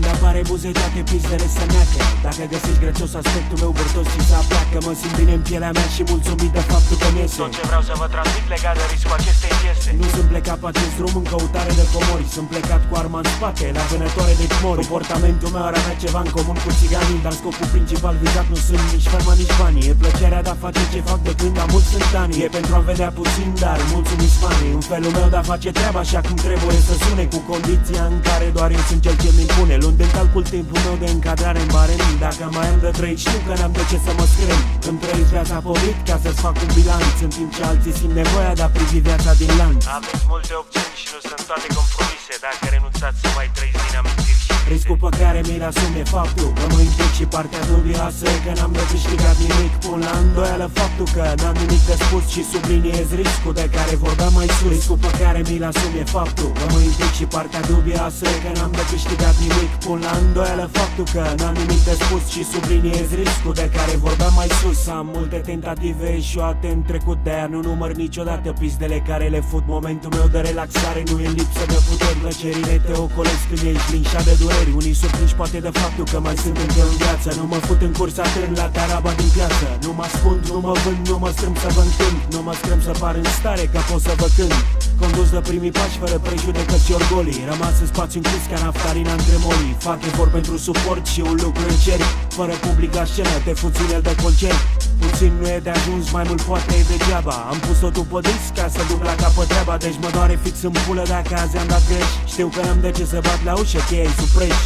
Când apare buze toate pizdele se neacă. Dacă găsești grețos aspectul meu vârtos și să pleacă, mă simt bine în pielea mea și mulțumit de faptul că mi-iese tot ce vreau să vă transmit legat de riscul acestei piese. Nu sunt plecat pe acest drum în căutare de comori. Sunt plecat cu arma în spate, la vânătoare de cmori. Comportamentul meu ar avea ceva în comun cu țiganii, dar scopul principal vizat nu sunt nici ferma, nici banii. E plăcerea de a face ce fac de când am mulți sunt ani. E pentru a vedea puțin, dar mulțumiți fanii. În felul meu de a face treaba așa cum trebuie să sune, cu condiția în care doar eu sunt cel ce-mi impune. Luând în calcul timpul meu de încadrare în barem. Dacă mai am de trăit, știu că n-am de ce să mă screm. Îmi trăiesc viața porit ca să-ți fac un bilanț, în timp ce alții simt nevoia de a privi viața din lanț. Aveți multe opțiuni și nu sunt toate compromise. Dacă renunțați să mai trăiți din amintiri și riscul pe care mi-l asum e faptul că mă implic și partea dubioasă e că n-am de câștigat nimic. Pun la îndoială faptul că n-am nimic de spus și subliniez riscul de care vorbeam mai sus. Riscul pe care mi-l asum e faptul că mă implic și partea dubioasă e că n-am de câștigat nimic. Pun la îndoială faptul că n-am nimic de spus și subliniez riscul de care vorbeam mai sus. Am multe tentative eșuate în trecut, de-aia nu număr niciodată pizdele care le fut. Momentul meu de relaxare nu e lipsă de puteri. Plăcerile te ocolesc când ești linșat de dureri. Unii surprinși poate de faptul că mai sunt încă în viață. Nu mă fut în cursa trân la taraba din piață. Nu mă ascund, nu mă vând, nu mă strâng să vă încânt. Nu mă strâng să par în stare ca pot să vă cânt. Condus de primii pași fără prejudecăți și orgolii. Rămas în spațiu închis ca naftalina între molii. Fac efort pentru suport și un lucru încerc. Fără public la scenă te fuți el de concert. Puțin nu e de ajuns, mai mult poate e degeaba. Am pus totul pe disc ca să duc la capăt treaba. Deci mă doare fix în pulă dacă azi am dat greș. Știu că n-am de ce să bat la ușă, cheia-i sub preș.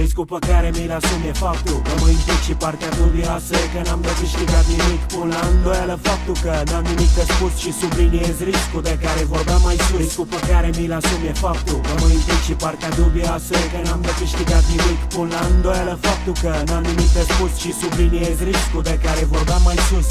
Riscul pe care mi-l asum e faptul că mă implic și partea dubioasă e că n-am de câștigat nimic. Pun la îndoială faptul că n-am nimic de spus și subliniez riscul de care vorbeam mai sus. Riscul pe care mi-l asum e faptul că mă implic și partea dubioasă e că n-am de câștigat nimic. Pun la îndoială faptul că n-am nimic de spus și subliniez riscul de care vorbeam mai sus.